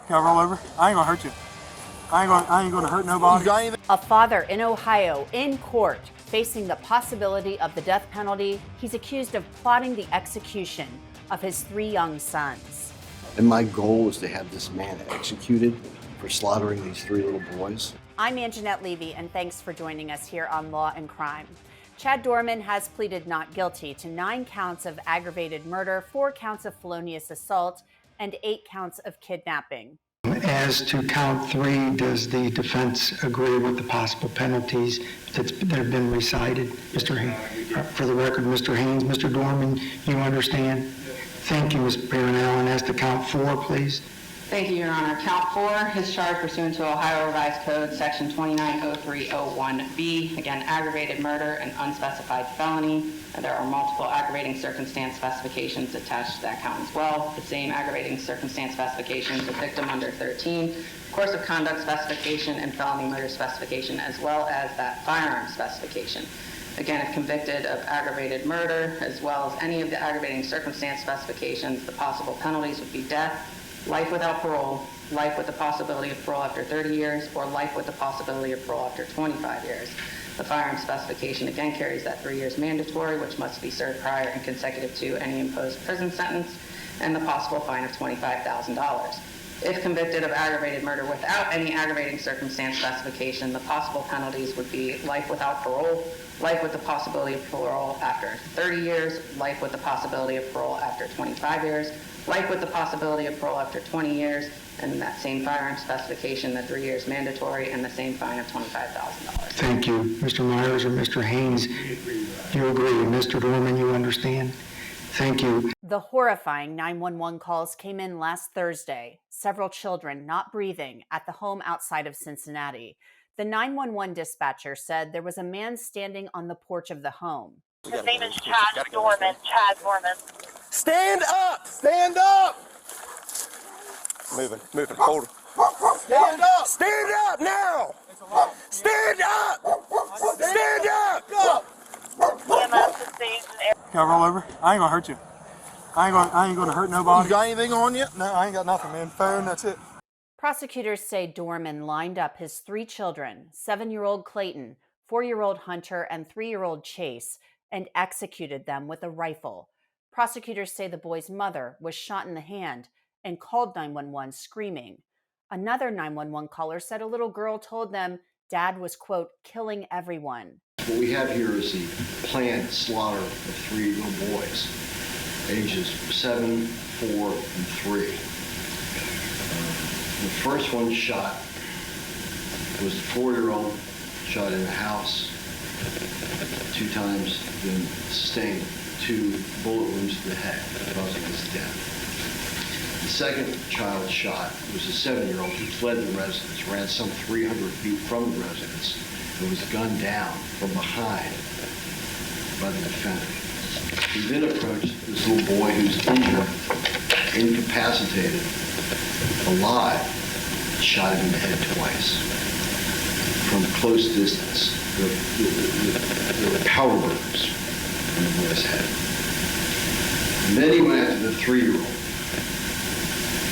Can I roll over? I ain't gonna hurt you. I ain't gonna hurt nobody. A father in Ohio in court facing the possibility of the death penalty. He's accused of plotting the execution of his 3 young sons. And my goal is to have this man executed for slaughtering these 3 little boys. I'm Angenette Levy, and thanks for joining us here on Law and Crime. Chad Doerman has pleaded not guilty to 9 counts of aggravated murder, 4 counts of felonious assault, and 8 counts of kidnapping. As to count 3, does the defense agree with the possible penalties that have been recited? Mr. Haynes, for the record, Mr. Haynes, Mr. Doerman, you understand? Thank you, Ms. Baron-Allen. As to count 4, please. Thank you, Your Honor. Count 4 is charged pursuant to Ohio Revised Code, Section 290301B. Again, aggravated murder and unspecified felony. And there are multiple aggravating circumstance specifications attached to that count as well. The same aggravating circumstance specifications, the victim under 13, course of conduct specification, and felony murder specification, as well as that firearm specification. Again, if convicted of aggravated murder, as well as any of the aggravating circumstance specifications, the possible penalties would be death, life without parole, life with the possibility of parole after 30 years, or life with the possibility of parole after 25 years. The firearm specification again carries that 3 years mandatory, which must be served prior and consecutive to any imposed prison sentence, and the possible fine of $25,000. If convicted of aggravated murder without any aggravating circumstance specification, the possible penalties would be life without parole, life with the possibility of parole after 30 years, life with the possibility of parole after 25 years, life with the possibility of parole after 20 years, and that same firearm specification, the 3 years mandatory, and the same fine of $25,000. Thank you. Mr. Myers or Mr. Haynes, you agree. Mr. Doerman, you understand? Thank you. The horrifying 911 calls came in last Thursday. Several children not breathing at the home outside of Cincinnati. The 911 dispatcher said there was a man standing on the porch of the home. His name is Chad Doerman. Chad Doerman. Stand up! Stand up! Moving, hold it. Stand up! Stand up now! Stand up! Stand up! EMS is staged in Can I roll over? I ain't gonna hurt you. I ain't gonna hurt nobody. You got anything on you? No, I ain't got nothing, man. Phone, that's it. Prosecutors say Doerman lined up his 3 children, 7-year-old Clayton, 4-year-old Hunter, and 3-year-old Chase, and executed them with a rifle. Prosecutors say the boy's mother was shot in the hand and called 911 screaming. Another 911 caller said a little girl told them Dad was, quote, killing everyone. What we have here is the planned slaughter of 3 little boys, ages 7, 4, and 3. The first one shot was the 4-year-old, shot in the house 2 times, then sustained 2 bullet wounds to the head, causing his death. The second child shot was a 7-year-old who fled the residence, ran some 300 feet from the residence, and was gunned down from behind by the defendant. He then approached this little boy who's injured, incapacitated, alive, and shot him in the head twice. From close distance, there were powder burns on the boy's head. And then he went after the 3-year-old.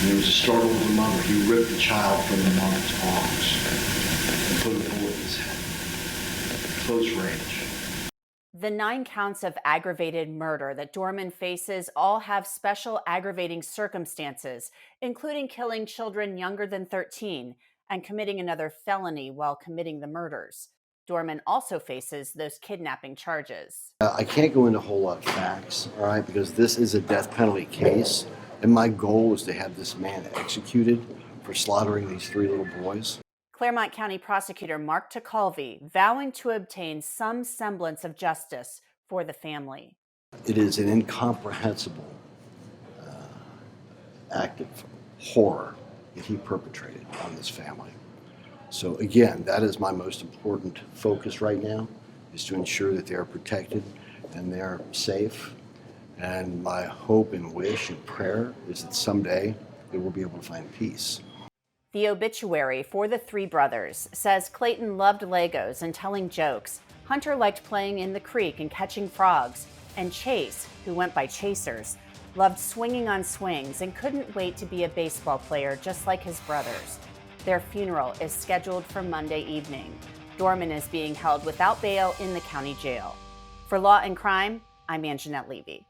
And there was a struggle with the mother. He ripped the child from the mother's arms and put a bullet in his head. Close range. The 9 counts of aggravated murder that Doerman faces all have special aggravating circumstances, including killing children younger than 13 and committing another felony while committing the murders. Doerman also faces those kidnapping charges. I can't go into a whole lot of facts, all right, because this is a death penalty case, and my goal is to have this man executed for slaughtering these 3 little boys. Claremont County Prosecutor Mark Tacalvi vowing to obtain some semblance of justice for the family. It is an incomprehensible act of horror that he perpetrated on this family. So again, that is my most important focus right now, is to ensure that they are protected and they're safe. And my hope and wish and prayer is that someday they will be able to find peace. The obituary for the 3 brothers says Clayton loved Legos and telling jokes. Hunter liked playing in the creek and catching frogs. And Chase, who went by Chasers, loved swinging on swings, and couldn't wait to be a baseball player just like his brothers. Their funeral is scheduled for Monday evening. Doerman is being held without bail in the county jail. For Law and Crime, I'm Angenette Levy.